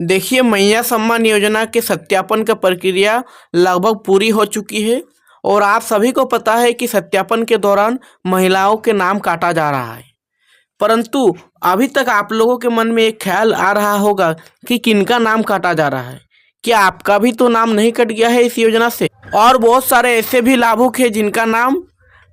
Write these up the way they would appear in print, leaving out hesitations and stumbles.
देखिए, मैया सम्मान योजना के सत्यापन का प्रक्रिया लगभग पूरी हो चुकी है और आप सभी को पता है कि सत्यापन के दौरान महिलाओं के नाम काटा जा रहा है। परंतु अभी तक आप लोगों के मन में एक ख्याल आ रहा होगा कि किनका नाम काटा जा रहा है। क्या आपका भी तो नाम नहीं कट गया है इस योजना से? और बहुत सारे ऐसे भी लाभुक हैं जिनका नाम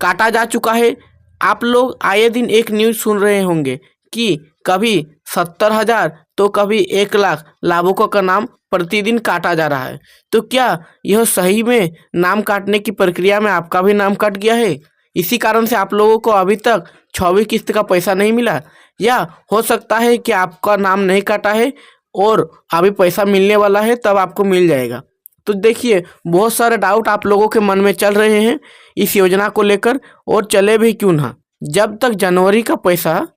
काटा जा चुका है। आप लोग आए दिन एक न्यूज़ सुन रहे होंगे कि कभी 70,000 तो कभी 1 लाख लाभुकों का नाम प्रतिदिन काटा जा रहा है। तो क्या यह सही में नाम काटने की प्रक्रिया में आपका भी नाम कट गया है? इसी कारण से आप लोगों को अभी तक 6वीं किस्त का पैसा नहीं मिला, या हो सकता है कि आपका नाम नहीं काटा है और अभी पैसा मिलने वाला है, तब आपको मिल जाएगा। तो देखिए, बहुत सारे डाउट आप लोगों के मन में चल रहे हैं इस योजना को लेकर, और चले भी क्यों ना। जब तक जनवरी का पैसा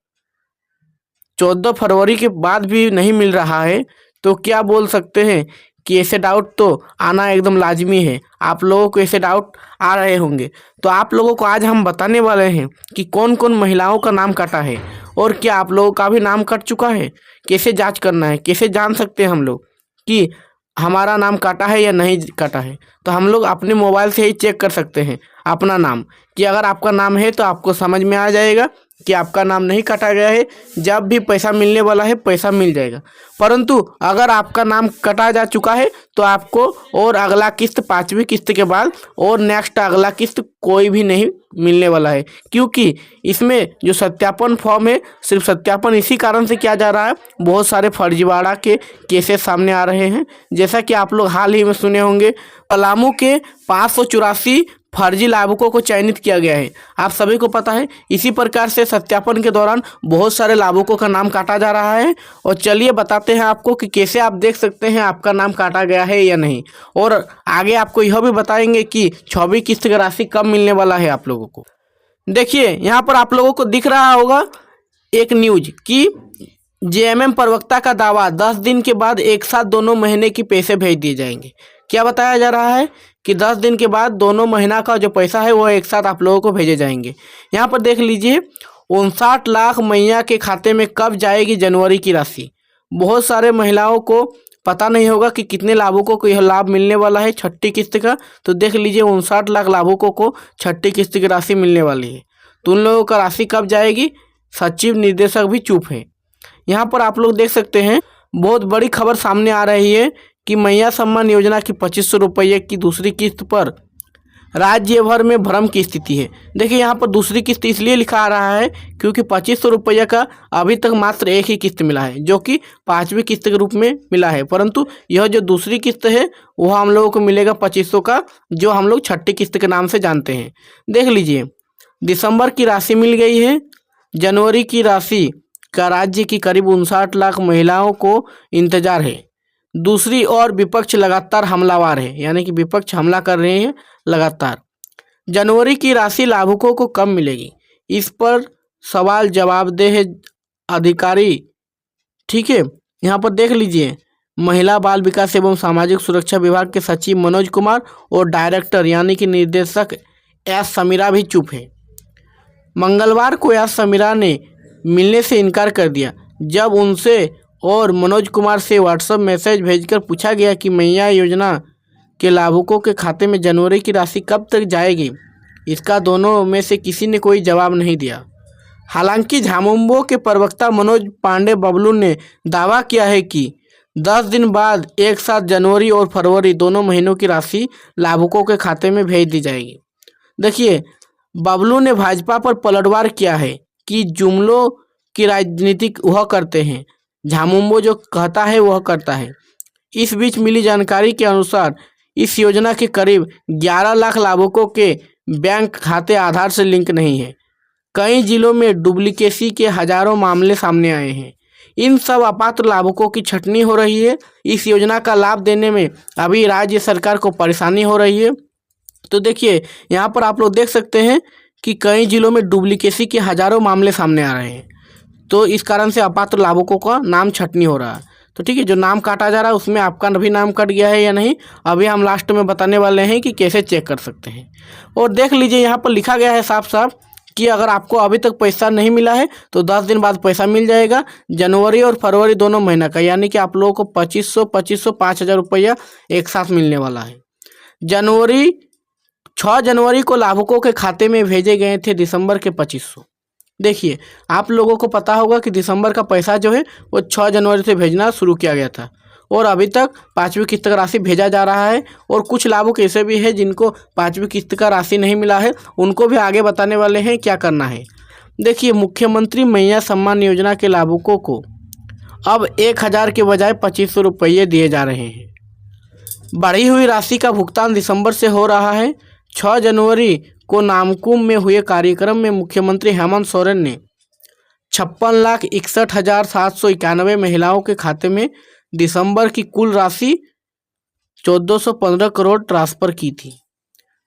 14 फरवरी के बाद भी नहीं मिल रहा है, तो क्या बोल सकते हैं कि ऐसे डाउट तो आना एकदम लाजमी है। आप लोगों को ऐसे डाउट आ रहे होंगे, तो आप लोगों को आज हम बताने वाले हैं कि कौन कौन महिलाओं का नाम कटा है और क्या आप लोगों का भी नाम कट चुका है। कैसे जांच करना है, कैसे जान सकते हैं हम लोग कि हमारा नाम काटा है या नहीं काटा है। तो हम लोग अपने मोबाइल से ही चेक कर सकते हैं अपना नाम, कि अगर आपका नाम है तो आपको समझ में आ जाएगा कि आपका नाम नहीं काटा गया है। जब भी पैसा मिलने वाला है, पैसा मिल जाएगा। परंतु अगर आपका नाम कटा जा चुका है तो आपको और अगला किस्त 5वीं किस्त के बाद और नेक्स्ट अगला किस्त कोई भी नहीं मिलने वाला है, क्योंकि इसमें जो सत्यापन फॉर्म है सिर्फ सत्यापन इसी कारण से किया जा रहा है। बहुत सारे फर्जीवाड़ा के केसेस सामने आ रहे हैं, जैसा कि आप लोग हाल ही में सुने होंगे पलामू के 584 फर्जी लाभुकों को चयनित किया गया है। आप सभी को पता है। इसी प्रकार से सत्यापन के दौरान बहुत सारे लाभुकों का नाम काटा जा रहा है, और चलिए बताते हैं आपको कि कैसे आप देख सकते हैं आपका नाम काटा गया है या नहीं। और आगे आपको यह भी बताएंगे कि 6वीं किस्त की राशि कब मिलने वाला है आप लोगों को। देखिए, यहाँ पर आप लोगों को दिख रहा होगा एक न्यूज कि जेएमएम प्रवक्ता का दावा 10 दिन के बाद एक साथ दोनों महीने की पैसे भेज दिए जाएंगे। क्या बताया जा रहा है कि 10 दिन के बाद दोनों महीना का जो पैसा है वो एक साथ आप लोगों को भेजे जाएंगे। यहाँ पर देख लीजिए, 59 लाख मैया के खाते में कब जाएगी जनवरी की राशि। बहुत सारे महिलाओं को पता नहीं होगा कि कितने लाभुकों को यह लाभ मिलने वाला है 6ठी किस्त का। तो देख लीजिए, 59 लाख लाभुकों को 6ठी किस्त की राशि मिलने वाली है। तो उन लोगों का राशि कब जाएगी, सचिव निदेशक भी चुप है। यहाँ पर आप लोग देख सकते हैं, बहुत बड़ी खबर सामने आ रही है कि मैया सम्मान योजना की 2500 रुपये की दूसरी किस्त पर राज्य भर में भ्रम की स्थिति है। देखिए, यहाँ पर दूसरी किस्त इसलिए लिखा आ रहा है क्योंकि 2500 रुपये का अभी तक मात्र एक ही किस्त मिला है, जो कि 5वीं किस्त के रूप में मिला है। परंतु यह जो दूसरी किस्त है वह हम लोगों को मिलेगा 2500 का, जो हम लोग 6ठी किस्त के नाम से जानते हैं। देख लीजिए, दिसंबर की राशि मिल गई है। जनवरी की राशि का राज्य की करीब 59 लाख महिलाओं को इंतजार है। दूसरी ओर विपक्ष लगातार हमलावर है, यानी कि विपक्ष हमला कर रहे हैं लगातार। जनवरी की राशि लाभुकों को कब मिलेगी, इस पर सवाल जवाबदेह अधिकारी। ठीक है, यहाँ पर देख लीजिए, महिला बाल विकास एवं सामाजिक सुरक्षा विभाग के सचिव मनोज कुमार और डायरेक्टर यानी कि निर्देशक एस समीरा भी चुप है। मंगलवार को एस समीरा ने मिलने से इनकार कर दिया, जब उनसे और मनोज कुमार से व्हाट्सएप मैसेज भेजकर पूछा गया कि मैया योजना के लाभुकों के खाते में जनवरी की राशि कब तक जाएगी। इसका दोनों में से किसी ने कोई जवाब नहीं दिया। हालांकि झामुमो के प्रवक्ता मनोज पांडे बबलू ने दावा किया है कि 10 दिन बाद एक साथ जनवरी और फरवरी दोनों महीनों की राशि लाभुकों के खाते में भेज दी जाएगी। देखिए, बबलू ने भाजपा पर पलटवार किया है कि जुमलों की राजनीति वह करते हैं, झामुमो जो कहता है वह करता है। इस बीच मिली जानकारी के अनुसार इस योजना के करीब 11 लाख लाभुकों के बैंक खाते आधार से लिंक नहीं है। कई जिलों में डुप्लीकेसी के हजारों मामले सामने आए हैं। इन सब अपात्र लाभुकों की छटनी हो रही है। इस योजना का लाभ देने में अभी राज्य सरकार को परेशानी हो रही है। तो देखिए, यहाँ पर आप लोग देख सकते हैं कि कई जिलों में डुप्लीकेसी के हजारों मामले सामने आ रहे हैं। तो इस कारण से अपात्र लाभुकों का नाम छटनी हो रहा है। तो ठीक है, जो नाम काटा जा रहा है उसमें आपका भी नाम कट गया है या नहीं, अभी हम लास्ट में बताने वाले हैं कि कैसे चेक कर सकते हैं। और देख लीजिए, यहाँ पर लिखा गया है साफ साफ कि अगर आपको अभी तक पैसा नहीं मिला है तो 10 दिन बाद पैसा मिल जाएगा। जनवरी और फरवरी दोनों महीना का, यानी कि आप लोगों को 2500 5,000 रुपया एक साथ मिलने वाला है। 6 जनवरी को लाभुकों के खाते में भेजे गए थे दिसंबर के 2500। देखिए, आप लोगों को पता होगा कि दिसंबर का पैसा जो है वो 6 जनवरी से भेजना शुरू किया गया था और अभी तक 5वीं किस्त का राशि भेजा जा रहा है। और कुछ लाभुक ऐसे भी हैं जिनको 5वीं किस्त का राशि नहीं मिला है, उनको भी आगे बताने वाले हैं क्या करना है। देखिए, मुख्यमंत्री मैया सम्मान योजना के लाभुकों को अब 1,000 के बजाय 2,500 रुपये दिए जा रहे हैं। बढ़ी हुई राशि का भुगतान दिसंबर से हो रहा है। 6 जनवरी को नामकुम में हुए कार्यक्रम में मुख्यमंत्री हेमंत सोरेन ने 56,61,791 महिलाओं के खाते में दिसंबर की कुल राशि 1,415 करोड़ ट्रांसफर की थी।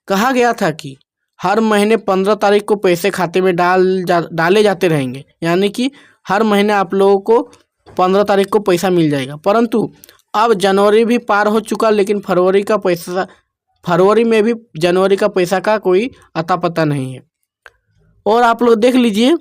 कहा गया था कि हर महीने 15 तारीख को पैसे खाते में डाले जाते रहेंगे, यानी कि हर महीने आप लोगों को 15 तारीख को पैसा मिल जाएगा। परंतु अब जनवरी भी पार हो चुका, लेकिन फरवरी में भी जनवरी का पैसा का कोई अता पता नहीं है। और आप लोग देख लीजिए,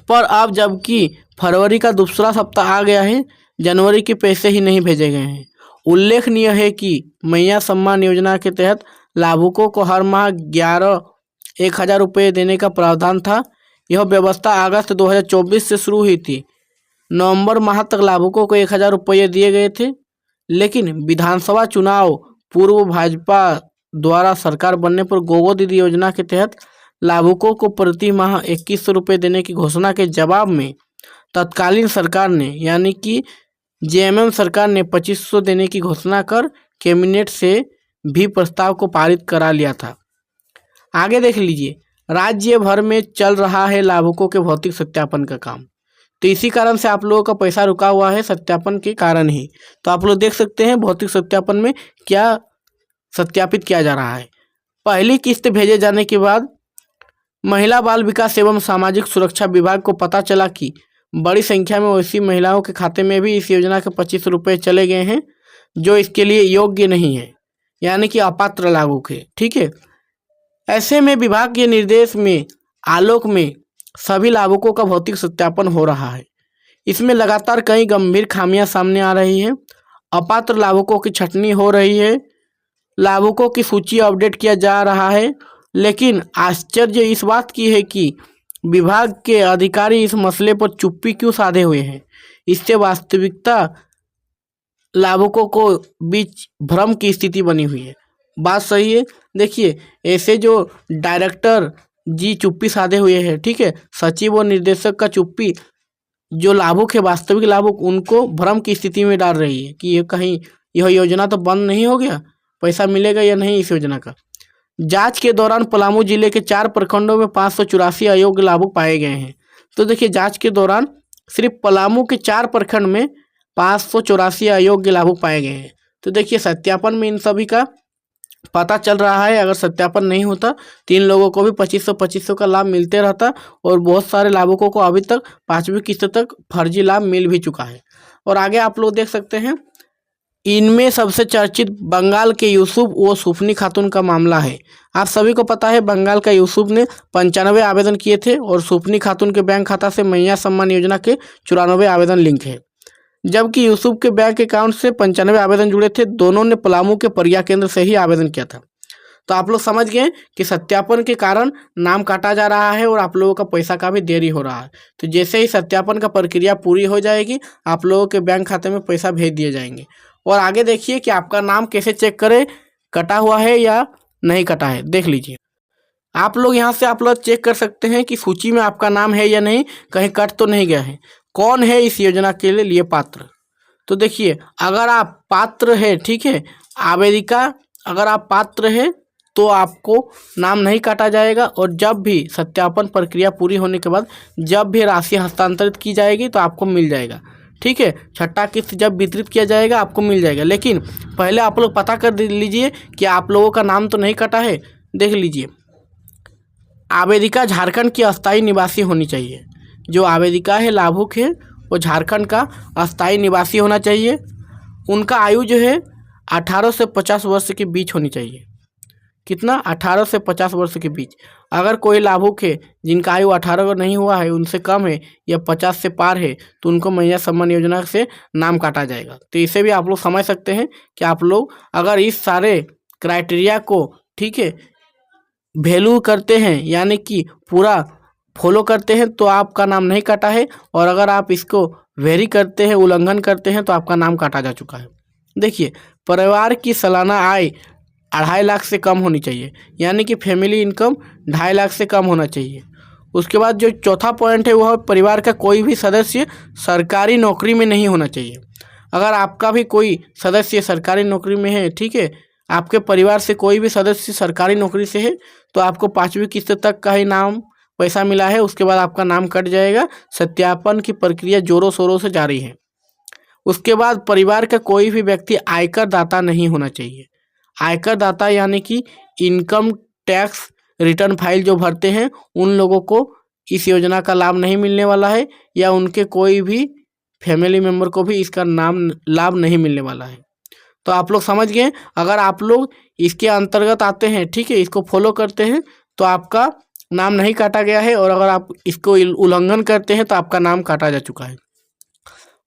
पर अब जबकि फरवरी का दूसरा सप्ताह आ गया है, जनवरी के पैसे ही नहीं भेजे गए हैं। उल्लेखनीय है कि मैया सम्मान योजना के तहत लाभुकों को हर माह 1,000 रुपये देने का प्रावधान था। यह व्यवस्था अगस्त 2024 से शुरू हुई थी। नवंबर माह तक लाभुकों को 1,000 रुपये दिए गए थे, लेकिन विधानसभा चुनाव पूर्व भाजपा द्वारा सरकार बनने पर गोगो दीदी योजना के तहत लाभुकों को प्रति माह 2,100 रुपये देने की घोषणा के जवाब में तत्कालीन सरकार ने, यानी कि जेएमएम सरकार ने 2,500 देने की घोषणा कर कैबिनेट से भी प्रस्ताव को पारित करा लिया था। आगे देख लीजिए, राज्य भर में चल रहा है लाभुकों के भौतिक सत्यापन का काम। तो इसी कारण से आप लोगों का पैसा रुका हुआ है, सत्यापन के कारण ही। तो आप लोग देख सकते हैं भौतिक सत्यापन में क्या सत्यापित किया जा रहा है। पहली किस्त भेजे जाने के बाद महिला बाल विकास एवं सामाजिक सुरक्षा विभाग को पता चला कि बड़ी संख्या में ऐसी महिलाओं के खाते में भी इस योजना के 2,500 रुपये चले गए हैं जो इसके लिए योग्य नहीं है, यानी कि अपात्र लाभुक है। ठीक है, ऐसे में विभाग के निर्देश में आलोक में सभी लाभुकों का भौतिक सत्यापन हो रहा है। इसमें लगातार कई गंभीर खामियां सामने आ रही हैं। अपात्र लाभुकों की छंटनी हो रही है, लाभुकों की सूची अपडेट किया जा रहा है, लेकिन आश्चर्य इस बात की है कि विभाग के अधिकारी इस मसले पर चुप्पी क्यों साधे हुए हैं। इससे वास्तविकता लाभुकों को बीच भ्रम की स्थिति बनी हुई है। बात सही है। देखिए, ऐसे जो डायरेक्टर जी चुप्पी साधे हुए हैं, ठीक है, सचिव और निर्देशक का चुप्पी जो लाभुक है, वास्तविक लाभुक, उनको भ्रम की स्थिति में डाल रही है कि ये कहीं यह योजना तो बंद नहीं हो गया, पैसा मिलेगा या नहीं इस योजना का। जांच के दौरान पलामू जिले के 4 प्रखंडों में 584 अयोग्य लाभुक पाए गए हैं। तो देखिए, जांच के दौरान सिर्फ पलामू के 4 प्रखंड में 584 अयोग्य लाभुक पाए गए हैं। तो देखिए, सत्यापन में इन सभी का पता चल रहा है। अगर सत्यापन नहीं होता तो इन लोगों को भी 2,500 का लाभ मिलते रहता और बहुत सारे लाभुकों को अभी तक 5वीं किस्त तक फर्जी लाभ मिल भी चुका है। और आगे आप लोग देख सकते हैं, इनमें सबसे चर्चित बंगाल के यूसुफ व सुफनी खातून का मामला है। आप सभी को पता है, बंगाल का यूसुफ ने 95 आवेदन किए थे और सुफनी खातून के बैंक खाता से मैया सम्मान योजना के 94 आवेदन लिंक है, जबकि यूसुफ के बैंक अकाउंट से 95 आवेदन जुड़े थे। दोनों ने पलामू के परिया केंद्र से ही आवेदन किया था। तो आप लोग समझ गए कि सत्यापन के कारण नाम काटा जा रहा है और आप लोगों का पैसा का भी देरी हो रहा है। तो जैसे ही सत्यापन का प्रक्रिया पूरी हो जाएगी, आप लोगों के बैंक खाते में पैसा भेज दिए जाएंगे। और आगे देखिए कि आपका नाम कैसे चेक करें, कटा हुआ है या नहीं कटा है। देख लीजिए, आप लोग यहाँ से आप लोग चेक कर सकते हैं कि सूची में आपका नाम है या नहीं, कहीं कट तो नहीं गया है। कौन है इस योजना के लिए पात्र? तो देखिए, अगर आप पात्र है, ठीक है, आवेदिका अगर आप पात्र है तो आपको नाम नहीं काटा जाएगा। और जब भी सत्यापन प्रक्रिया पूरी होने के बाद जब भी राशि हस्तांतरित की जाएगी तो आपको मिल जाएगा। ठीक है, छठा किस्त जब वितरित किया जाएगा आपको मिल जाएगा। लेकिन पहले आप लोग पता कर लीजिए कि आप लोगों का नाम तो नहीं कटा है। देख लीजिए, आवेदिका झारखंड की अस्थायी निवासी होनी चाहिए। जो आवेदिका है, लाभुक है, वो झारखंड का अस्थायी निवासी होना चाहिए। उनका आयु जो है 18 से 50 वर्ष के बीच होनी चाहिए। कितना 18 से 50 वर्ष के बीच। अगर कोई लाभुक है जिनका आयु 18 का नहीं हुआ है, उनसे कम है या 50 से पार है, तो उनको मैया सम्मान योजना से नाम काटा जाएगा। तो इसे भी आप लोग समझ सकते हैं कि आप लोग अगर इस सारे क्राइटेरिया को ठीक है वैल्यू करते हैं, यानी कि पूरा फॉलो करते हैं, तो आपका नाम नहीं काटा है। और अगर आप इसको वेरी करते हैं, उल्लंघन करते हैं, तो आपका नाम काटा जा चुका है। देखिए, परिवार की सालाना आय 2.5 लाख से कम होनी चाहिए, यानी कि फैमिली इनकम 2.5 लाख से कम होना चाहिए। उसके बाद जो चौथा पॉइंट है वह परिवार का कोई भी सदस्य सरकारी नौकरी में नहीं होना चाहिए। अगर आपका भी कोई सदस्य सरकारी नौकरी में है, ठीक है, आपके परिवार से कोई भी सदस्य सरकारी नौकरी से है, तो आपको 5वीं किस्त तक का ही नाम पैसा मिला है, उसके बाद आपका नाम कट जाएगा। सत्यापन की प्रक्रिया जोरों शोरों से जारी है। उसके बाद परिवार का कोई भी व्यक्ति आयकर दाता नहीं होना चाहिए। आयकर दाता यानी कि इनकम टैक्स रिटर्न फाइल जो भरते हैं, उन लोगों को इस योजना का लाभ नहीं मिलने वाला है, या उनके कोई भी फैमिली मेम्बर को भी इसका लाभ नहीं मिलने वाला है। तो आप लोग समझ गए। अगर आप लोग इसके अंतर्गत आते हैं, ठीक है, इसको फॉलो करते हैं, तो आपका नाम नहीं काटा गया है। और अगर आप इसको उल्लंघन करते हैं तो आपका नाम काटा जा चुका है।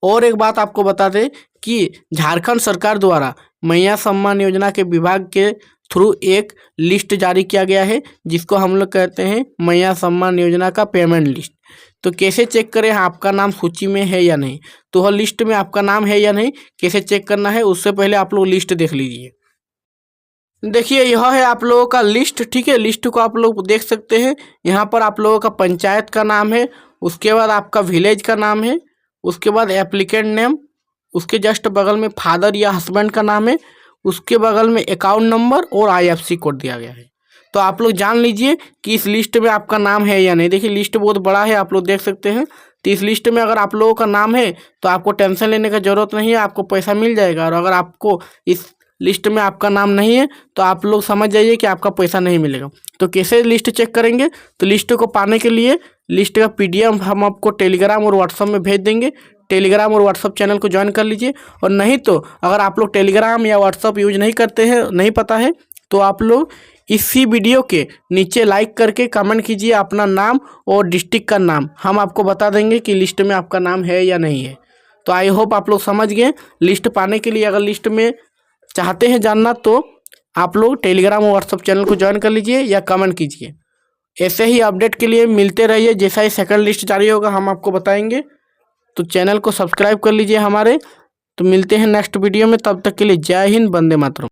और एक बात आपको बता दें कि झारखंड सरकार द्वारा मैया सम्मान योजना के विभाग के थ्रू एक लिस्ट जारी किया गया है, जिसको हम लोग कहते हैं मैया सम्मान योजना का पेमेंट लिस्ट। तो कैसे चेक करें आपका नाम सूची में है या नहीं, तो वह लिस्ट में आपका नाम है या नहीं, कैसे चेक करना है, उससे पहले आप लोग लिस्ट देख लीजिए। देखिए, यह है आप लोगों का लिस्ट, ठीक है। लिस्ट को आप लोग देख सकते हैं। यहाँ पर आप लोगों का पंचायत का नाम है, उसके बाद आपका विलेज का नाम है, उसके बाद एप्लीकेंट नेम, उसके जस्ट बगल में फादर या हस्बैंड का नाम है, उसके बगल में अकाउंट नंबर और IFSC कोड दिया गया है। तो आप लोग जान लीजिए कि इस लिस्ट में आपका नाम है या नहीं। देखिए, लिस्ट बहुत बड़ा है, आप लोग देख सकते हैं। तो इस लिस्ट में अगर आप लोगों का नाम है तो आपको टेंशन लेने का ज़रूरत नहीं है, आपको पैसा मिल जाएगा। और अगर आपको इस लिस्ट में आपका नाम नहीं है तो आप लोग समझ जाइए कि आपका पैसा नहीं मिलेगा। तो कैसे लिस्ट चेक करेंगे, तो लिस्ट को पाने के लिए लिस्ट का PDF हम आपको टेलीग्राम और व्हाट्सएप में भेज देंगे। टेलीग्राम और व्हाट्सएप चैनल को ज्वाइन कर लीजिए। और नहीं तो अगर आप लोग टेलीग्राम या व्हाट्सएप यूज नहीं करते हैं, नहीं पता है, तो आप लोग इसी वीडियो के नीचे लाइक करके कमेंट कीजिए अपना नाम और डिस्ट्रिक्ट का नाम, हम आपको बता देंगे कि लिस्ट में आपका नाम है या नहीं है। तो आई होप आप लोग समझ गए। लिस्ट पाने के लिए अगर लिस्ट में चाहते हैं जानना, तो आप लोग टेलीग्राम और व्हाट्सएप चैनल को ज्वाइन कर लीजिए या कमेंट कीजिए। ऐसे ही अपडेट के लिए मिलते रहिए। जैसा ही सेकंड लिस्ट जारी होगा हम आपको बताएंगे। तो चैनल को सब्सक्राइब कर लीजिए हमारे। तो मिलते हैं नेक्स्ट वीडियो में, तब तक के लिए जय हिंद, वंदे मातरम।